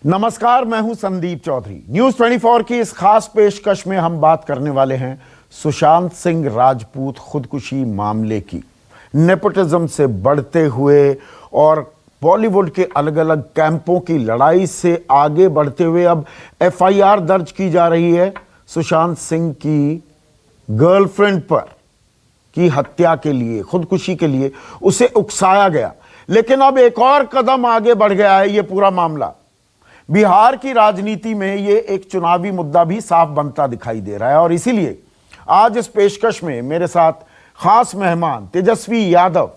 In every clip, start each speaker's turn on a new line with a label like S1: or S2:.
S1: नमस्कार, मैं हूं संदीप चौधरी। न्यूज 24 की इस खास पेशकश में हम बात करने वाले हैं सुशांत सिंह राजपूत खुदकुशी मामले की। नेपोटिज्म से बढ़ते हुए और बॉलीवुड के अलग अलग कैंपों की लड़ाई से आगे बढ़ते हुए अब एफआईआर दर्ज की जा रही है सुशांत सिंह की गर्लफ्रेंड पर की हत्या के लिए, खुदकुशी के लिए उसे उकसाया गया। लेकिन अब एक और कदम आगे बढ़ गया है ये पूरा मामला। बिहार की राजनीति में ये एक चुनावी मुद्दा भी साफ बनता दिखाई दे रहा है और इसीलिए आज इस पेशकश में मेरे साथ खास मेहमान तेजस्वी यादव,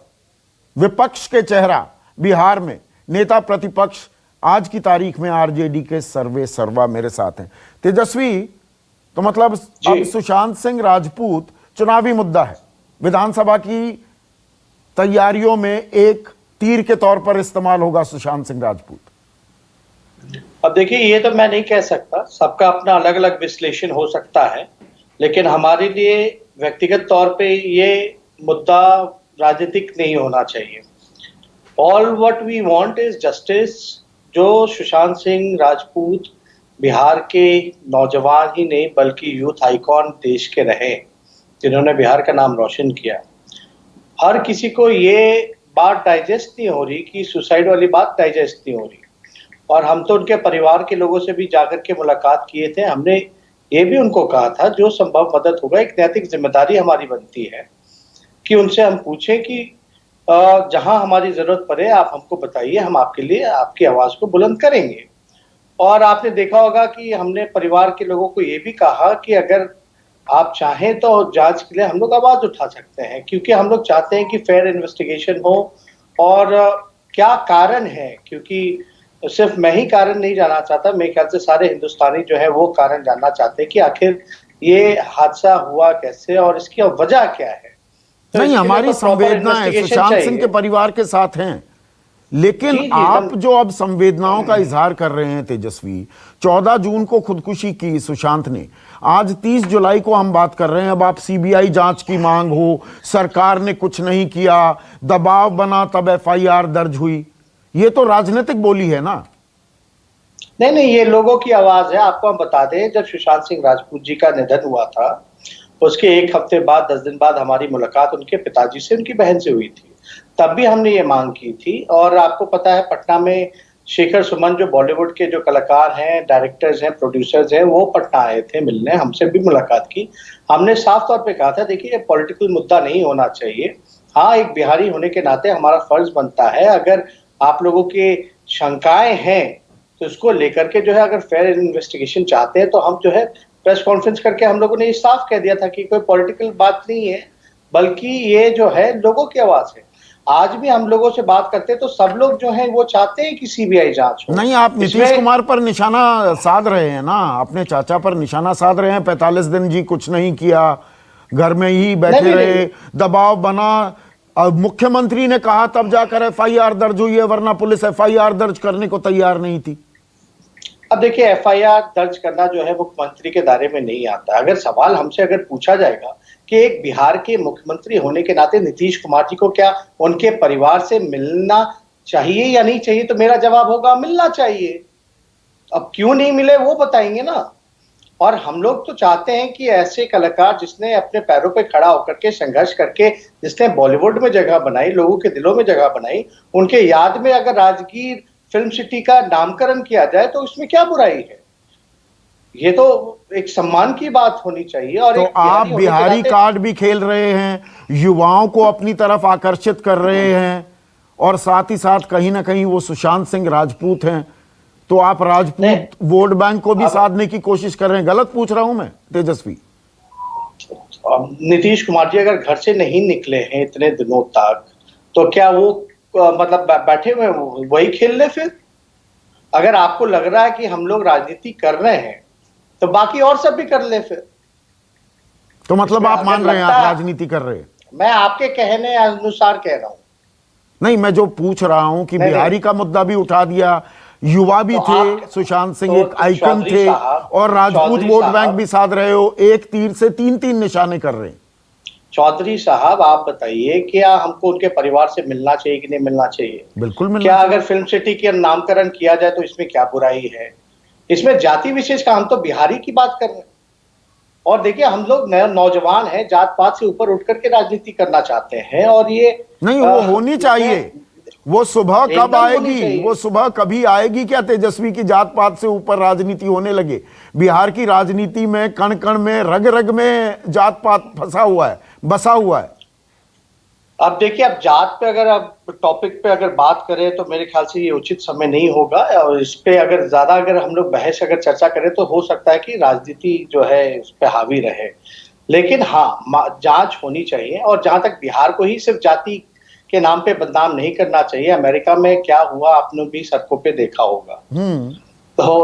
S1: विपक्ष के चेहरा बिहार में, नेता प्रतिपक्ष, आज की तारीख में आरजेडी के सर्वे सर्वा मेरे साथ हैं। तेजस्वी, तो मतलब अब सुशांत सिंह राजपूत चुनावी मुद्दा है, विधानसभा की तैयारियों में एक तीर के तौर पर इस्तेमाल होगा सुशांत सिंह राजपूत।
S2: अब देखिए, ये तो मैं नहीं कह सकता, सबका अपना अलग अलग विश्लेषण हो सकता है, लेकिन हमारे लिए व्यक्तिगत तौर पे ये मुद्दा राजनीतिक नहीं होना चाहिए। All what we want is justice. जो सुशांत सिंह राजपूत बिहार के नौजवान ही नहीं बल्कि यूथ आइकॉन देश के रहे, जिन्होंने बिहार का नाम रोशन किया, हर किसी को ये बात डाइजेस्ट नहीं हो रही कि सुसाइड वाली बात डाइजेस्ट नहीं हो रही। और हम तो उनके परिवार के लोगों से भी जाकर के मुलाकात किए थे। हमने ये भी उनको कहा था जो संभव मदद होगा, एक नैतिक जिम्मेदारी हमारी बनती है कि उनसे हम पूछें कि जहां हमारी जरूरत पड़े आप हमको बताइए, हम आपके लिए आपकी आवाज को बुलंद करेंगे। और आपने देखा होगा कि हमने परिवार के लोगों को ये भी कहा कि अगर आप चाहें तो जांच के लिए हम लोग आवाज उठा सकते हैं, क्योंकि हम लोग चाहते हैं कि फेयर इन्वेस्टिगेशन हो। और क्या कारण है, क्योंकि सिर्फ मैं ही कारण नहीं जानना चाहता, मेरे ख्याल से सारे हिंदुस्तानी जो है वो कारण जानना चाहते हैं कि आखिर ये हादसा हुआ कैसे और इसकी वजह क्या है। तो
S1: नहीं, हमारी संवेदना है, सुशांत सिंह के परिवार के साथ हैं, लेकिन जी, आप जो अब संवेदनाओं का इजहार कर रहे हैं तेजस्वी, 14 जून को खुदकुशी की सुशांत ने, आज 30 जुलाई को हम बात कर रहे हैं। अब आप सीबीआई जांच की मांग हो, सरकार ने कुछ नहीं किया, दबाव बना तब एफआईआर दर्ज हुई, ये तो राजनीतिक बोली है ना।
S2: नहीं, ये लोगों की आवाज है। आपको हम बता दें, जब सुशांत सिंह राजपूत जी का निधन हुआ था उसके एक हफ्ते बाद, 10 दिन बाद हमारी मुलाकात उनके पिताजी से, उनकी बहन से हुई थी। तब भी हमने ये मांग की थी। और आपको पता है, पटना में शेखर सुमन जो बॉलीवुड के जो कलाकार हैं, डायरेक्टर्स हैं, प्रोड्यूसर्स हैं, वो पटना आए थे मिलने, हमसे भी मुलाकात की। हमने साफ तौर पे कहा था, देखिए ये पॉलिटिकल मुद्दा नहीं होना चाहिए। हाँ, एक बिहारी होने के नाते हमारा फर्ज बनता है, अगर आप लोगों के शंकाएं हैं तो इसको लेकर के जो है, अगर फेयर इन्वेस्टिगेशन चाहते हैं तो हम जो है प्रेस कॉन्फ्रेंस करके हम लोगों ने साफ कह दिया था कि कोई पॉलिटिकल बात नहीं है, बल्कि ये जो है लोगों की आवाज है। आज भी हम लोगों से बात करते हैं तो सब लोग जो हैं वो चाहते हैं कि सीबीआई जांच हो।
S1: नहीं, आप नीतीश कुमार पर निशाना साध रहे हैं ना, अपने चाचा पर निशाना साध रहे हैं। 45 दिन जी कुछ नहीं किया, घर में ही बैठे रहे, दबाव बना, मुख्यमंत्री ने कहा तब जाकर एफआईआर दर्ज हुई है, वरना पुलिस एफआईआर दर्ज करने को तैयार नहीं थी।
S2: अब देखिए, एफआईआर दर्ज करना जो है मुख्यमंत्री के दायरे में नहीं आता। अगर सवाल हमसे अगर पूछा जाएगा कि एक बिहार के मुख्यमंत्री होने के नाते नीतीश कुमार जी को क्या उनके परिवार से मिलना चाहिए या नहीं चाहिए, तो मेरा जवाब होगा मिलना चाहिए। अब क्यों नहीं मिले वो बताएंगे ना। और हम लोग तो चाहते हैं कि ऐसे कलाकार जिसने अपने पैरों पे खड़ा होकर के संघर्ष करके, जिसने बॉलीवुड में जगह बनाई, लोगों के दिलों में जगह बनाई, उनके याद में अगर राजगीर फिल्म सिटी का नामकरण किया जाए तो इसमें क्या बुराई है। ये तो एक सम्मान की बात होनी चाहिए। और
S1: तो आप बिहारी कार्ड भी खेल रहे हैं, युवाओं को अपनी तरफ आकर्षित कर रहे हैं, और साथ ही साथ कहीं ना कहीं वो सुशांत सिंह राजपूत हैं, तो आप राजपूत वोट बैंक को भी साधने की कोशिश कर रहे हैं। गलत पूछ रहा हूं मैं तेजस्वी?
S2: नीतीश कुमार जी अगर घर से नहीं निकले हैं इतने दिनों तक, तो क्या वो मतलब बैठे हुए वही खेल ले? फिर अगर आपको लग रहा है कि हम लोग राजनीति कर रहे हैं तो बाकी और सब भी कर ले फिर।
S1: तो मतलब आप मान रहे हैं आप राजनीति कर रहे हैं?
S2: मैं आपके कहने अनुसार कह रहा हूं।
S1: नहीं, मैं जो पूछ रहा हूं कि बिहारी का मुद्दा भी उठा दिया, युवा भी थे, सुशांत सिंह एक आइकन थे, और राजपूत वोट बैंक भी साध रहे हो, एक तीर से तीन निशाने कर रहे हैं।
S2: चौधरी साहब आप बताइए, क्या हमको उनके परिवार से मिलना चाहिए कि नहीं मिलना चाहिए?
S1: बिल्कुल मिलना
S2: क्या
S1: चाहिए।
S2: अगर फिल्म सिटी के नामकरण किया जाए तो इसमें क्या बुराई है? इसमें जाति विशेष का, हम तो बिहारी की बात कर रहे हैं। और देखिए, हम लोग नौजवान हैं, जात पात से ऊपर उठ करके राजनीति करना चाहते हैं, और ये
S1: नहीं, वो होनी चाहिए। वो सुबह कब
S2: एकदम होनी
S1: आएगी?
S2: चाहिए।
S1: वो सुबह कभी आएगी क्या तेजस्वी की जात पात से ऊपर राजनीति होने लगे? बिहार की राजनीति में कण कण में रग रग में जात पात फंसा हुआ है, बसा हुआ है।
S2: अब देखिए, अब जात पे अगर अब टॉपिक पे अगर बात करें तो मेरे ख्याल से ये उचित समय नहीं होगा, और इस पे अगर ज्यादा अगर हम लोग बहस अगर चर्चा करें तो हो सकता है कि राजनीति जो है उस पे हावी रहे। लेकिन हाँ, जांच होनी चाहिए, और जहां तक बिहार को ही सिर्फ जाति के नाम पे बदनाम नहीं करना चाहिए। अमेरिका में क्या हुआ आपने भी सड़कों पे देखा होगा।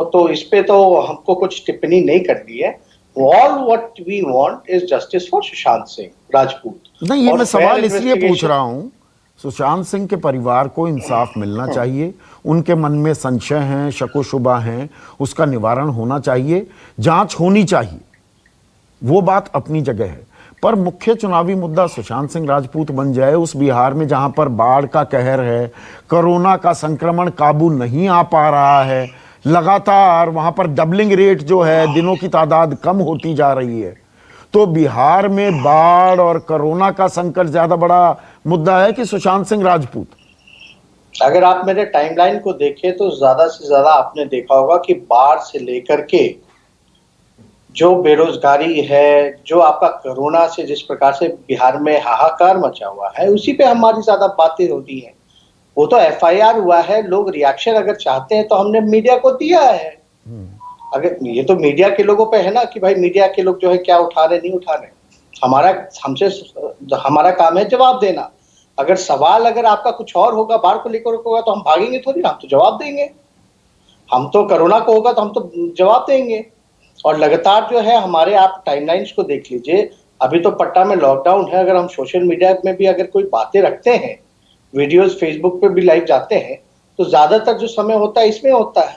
S2: तो इस पे तो हमको कुछ टिप्पणी नहीं करनी है। All what we want is justice for Sushant Singh Rajput.
S1: नहीं, ये
S2: और
S1: मैं
S2: fair
S1: सवाल इसलिए पूछ
S2: investigation-
S1: रहा हूं, सुशांत सिंह के परिवार को इंसाफ मिलना चाहिए। उनके मन में संशय हैं, शको शुबा हैं, उसका निवारण होना चाहिए, जांच होनी चाहिए, वो बात अपनी जगह है। पर मुख्य चुनावी मुद्दा सुशांत सिंह राजपूत बन जाए उस बिहार में जहां पर बाढ़ का कहर है, कोरोना का संक्रमण काबू नहीं आ पा रहा है, लगातार वहां पर डबलिंग रेट जो है, दिनों की तादाद कम होती जा रही है, तो बिहार में बाढ़ और कोरोना का संकट ज्यादा बड़ा मुद्दा है कि सुशांत सिंह राजपूत?
S2: अगर आप मेरे टाइमलाइन को देखें तो ज्यादा से ज्यादा आपने देखा होगा कि बाढ़ से लेकर के जो बेरोजगारी है, जो आपका कोरोना से जिस प्रकार से बिहार में हाहाकार मचा हुआ है, उसी पे हमारी ज्यादा बातें होती हैं। वो तो एफआईआर हुआ है, लोग रिएक्शन अगर चाहते हैं तो हमने मीडिया को दिया है। अगर ये तो मीडिया के लोगों पे है ना कि भाई मीडिया के लोग जो है क्या उठा रहे नहीं उठा रहे। हमारा काम है जवाब देना। अगर सवाल अगर आपका कुछ और होगा, बाढ़ को लेकर होगा, तो हम भागेंगे थोड़ी ना, हम तो जवाब देंगे। हम तो कोरोना को होगा तो हम तो जवाब देंगे। और लगातार जो है हमारे, आप टाइमलाइंस को देख लीजिए, अभी तो पट्टा में लॉकडाउन है, अगर हम सोशल मीडिया में भी अगर कोई बातें रखते हैं, वीडियोस फेसबुक पे भी लाइव जाते हैं, तो ज्यादातर जो समय होता है इसमें होता है।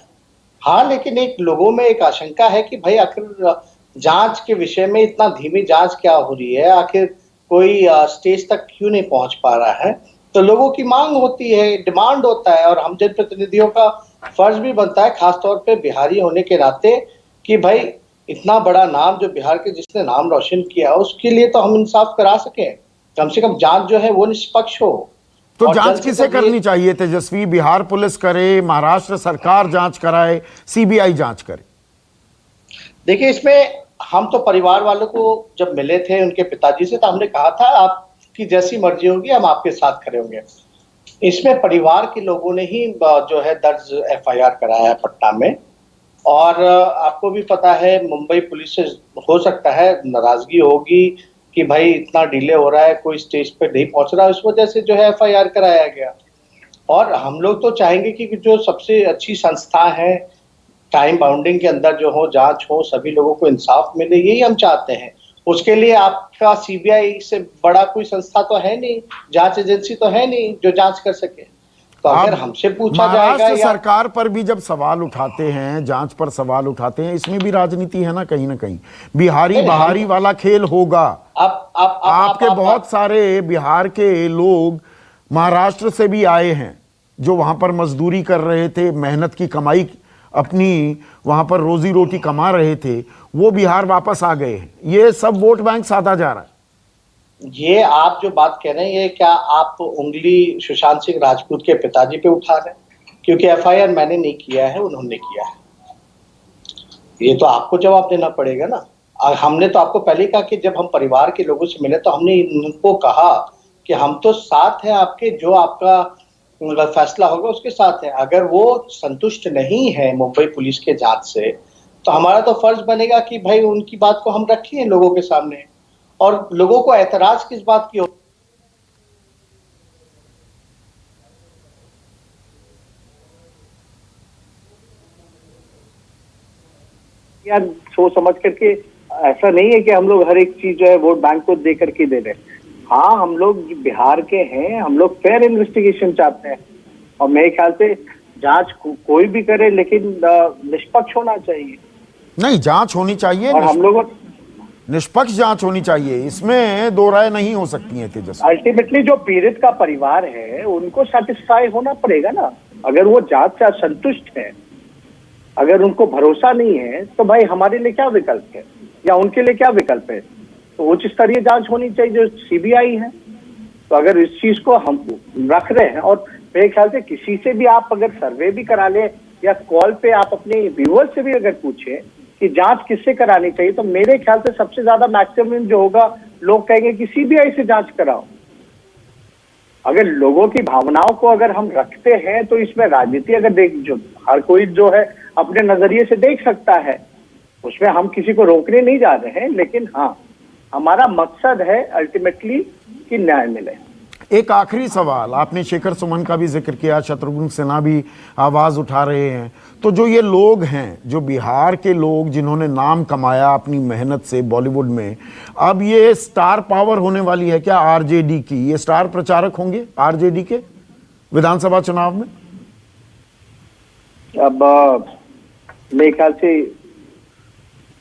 S2: हाँ, लेकिन एक लोगों में एक आशंका है कि भाई आखिर जांच के विषय में इतना धीमी जांच क्या हो रही है, आखिर कोई स्टेज तक क्यों नहीं पहुंच पा रहा है। तो लोगों की मांग होती है, डिमांड होता है, और हम जनप्रतिनिधियों का फर्ज भी बनता है, खासतौर पे बिहारी होने के नाते, कि भाई इतना बड़ा नाम जो बिहार के जिसने नाम रोशन किया, उसके लिए तो हम इंसाफ करा सकें। कम से कम जांच जो है वो निष्पक्ष हो।
S1: तो जांच किसे करनी चाहिए तेजस्वी? बिहार पुलिस करे, महाराष्ट्र सरकार जांच कराए, सीबीआई जांच करे?
S2: देखिए, इसमें हम तो परिवार वालों को जब मिले थे उनके पिताजी से, तो हमने कहा था आपकी जैसी मर्जी होगी हम आपके साथ खड़े होंगे। इसमें परिवार के लोगों ने ही जो है दर्ज एफआईआर कराया है पटना में। और आपको भी पता है मुंबई पुलिस से हो सकता है नाराजगी होगी कि भाई इतना डिले हो रहा है, कोई स्टेज पे नहीं पहुंच रहा, इस वजह से जो है एफआईआर कराया गया। और हम लोग तो चाहेंगे कि जो सबसे अच्छी संस्था है, टाइम बाउंडिंग के अंदर जो हो, जांच हो, सभी लोगों को इंसाफ मिले, यही हम चाहते हैं। उसके लिए आपका सीबीआई से बड़ा कोई संस्था तो है नहीं, जांच एजेंसी तो है नहीं जो जांच कर सके। तो अगर हमसे पूछा जाएगा,
S1: महाराष्ट्र
S2: या
S1: सरकार पर भी जब सवाल उठाते हैं, जांच पर सवाल उठाते हैं, इसमें भी राजनीति है ना कहीं ना कहीं। बिहारी बहारी वाला खेल होगा। आपके बहुत सारे बिहार के लोग महाराष्ट्र से भी आए हैं जो वहां पर मजदूरी कर रहे थे, मेहनत की कमाई अपनी वहां पर रोजी रोटी कमा रहे थे, वो बिहार वापस आ गए हैं। ये सब वोट बैंक साधा जा रहा है।
S2: ये आप जो बात कह रहे हैं, ये क्या आप उंगली सुशांत सिंह राजपूत के पिताजी पे उठा रहे हैं? क्योंकि एफआईआर मैंने नहीं किया है, उन्होंने किया है। ये तो आपको जवाब देना पड़ेगा ना। और हमने तो आपको पहले कहा कि जब हम परिवार के लोगों से मिले तो हमने उनको कहा कि हम तो साथ हैं आपके, जो आपका फैसला होगा उसके साथ हैं। अगर वो संतुष्ट नहीं है मुंबई पुलिस के जांच से, तो हमारा तो फर्ज बनेगा कि भाई उनकी बात को हम रखें लोगों के सामने। और लोगों को एतराज किस बात की हो,
S3: यार सोच समझ करके, ऐसा नहीं है कि हम लोग हर एक चीज जो है वोट बैंक को दे करके दे रहे हैं। हाँ, हम लोग बिहार के हैं, हम लोग फेयर इन्वेस्टिगेशन चाहते हैं, और मेरे ख्याल से जांच कोई भी करे लेकिन निष्पक्ष होना चाहिए।
S1: नहीं, जांच होनी चाहिए।
S3: और हम लोगों
S1: निष्पक्ष जांच होनी चाहिए, इसमें दो राय नहीं हो सकती है तेजस्वी।
S3: अल्टीमेटली जो पीड़ित का परिवार है उनको सेटिस्फाई होना पड़ेगा ना। अगर वो जांच से असंतुष्ट है, अगर उनको भरोसा नहीं है, तो भाई हमारे लिए क्या विकल्प है या उनके लिए क्या विकल्प है? तो उच्च स्तरीय जांच होनी चाहिए जो सीबीआई है। तो अगर इस चीज को हम रख रहे हैं, और मेरे ख्याल से किसी से भी आप अगर सर्वे भी करा ले या कॉल पे आप अपने व्यूअर्स से भी अगर पूछे कि जांच किससे करानी चाहिए, तो मेरे ख्याल से सबसे ज्यादा मैक्सिमम जो होगा लोग कहेंगे कि सीबीआई से जांच कराओ। अगर लोगों की भावनाओं को अगर हम रखते हैं तो इसमें राजनीति अगर जो हर कोई जो है अपने नजरिए से देख सकता है, उसमें हम किसी को रोकने नहीं जा रहे हैं, लेकिन हाँ हमारा मकसद है अल्टीमेटली कि न्याय मिले।
S1: एक आखिरी सवाल, आपने शेखर सुमन का भी जिक्र किया, शत्रुघ्न सिन्हा भी आवाज उठा रहे हैं, तो जो ये लोग हैं, जो बिहार के लोग जिन्होंने नाम कमाया अपनी मेहनत से बॉलीवुड में, अब ये स्टार पावर होने वाली है क्या आरजेडी की? ये स्टार प्रचारक होंगे आरजेडी के विधानसभा चुनाव में?
S3: अब मेरे ख्याल से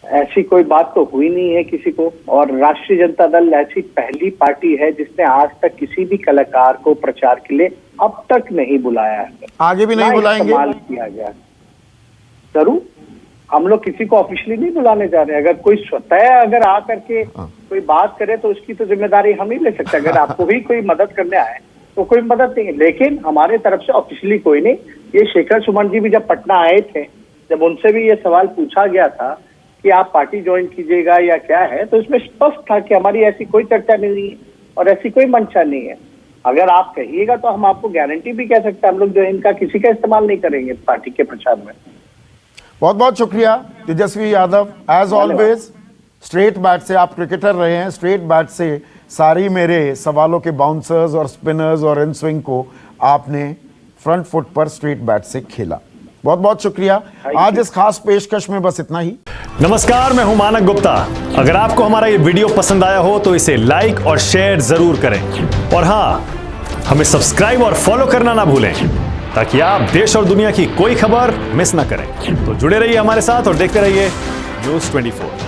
S3: ऐसी कोई बात तो हुई नहीं है किसी को, और राष्ट्रीय जनता दल ऐसी पहली पार्टी है जिसने आज तक किसी भी कलाकार को प्रचार के लिए अब तक नहीं बुलाया है।
S1: आगे भी नहीं बुलाएंगे?
S3: इस्तेमाल किया गया जरूर, हम लोग किसी को ऑफिशियली नहीं बुलाने जा रहे हैं। अगर कोई स्वतः अगर आ करके कोई बात करे तो उसकी तो जिम्मेदारी हम ही ले सकते हैं। अगर आपको भी कोई मदद करने आए तो कोई मदद नहीं, लेकिन हमारे तरफ से ऑफिशियली कोई नहीं। ये शेखर सुमन जी भी जब पटना आए थे, जब उनसे भी ये सवाल पूछा गया था कि आप पार्टी ज्वाइन कीजिएगा या क्या है, तो इसमें स्पष्ट था कि हमारी ऐसी कोई चर्चा नहीं है और ऐसी कोई मंशा नहीं है। अगर आप कहिएगा तो हम आपको गारंटी भी कह सकते हैं, हम लोग जो है इनका किसी का इस्तेमाल नहीं करेंगे पार्टी के प्रचार में।
S1: बहुत बहुत शुक्रिया Tejashwi Yadav, as always straight bat से, आप क्रिकेटर रहे हैं, स्ट्रेट बैट से सारी मेरे सवालों के बाउंसर्स और स्पिनर्स और इन स्विंग को आपने फ्रंट फुट पर स्ट्रेट बैट से खेला। बहुत बहुत शुक्रिया। आज इस खास पेशकश में बस इतना ही।
S4: नमस्कार, मैं हूं मानक गुप्ता। अगर आपको हमारा ये वीडियो पसंद आया हो तो इसे लाइक और शेयर जरूर करें, और हां, हमें सब्सक्राइब और फॉलो करना ना भूलें ताकि आप देश और दुनिया की कोई खबर मिस ना करें। तो जुड़े रहिए हमारे साथ और देखते रहिए News 24।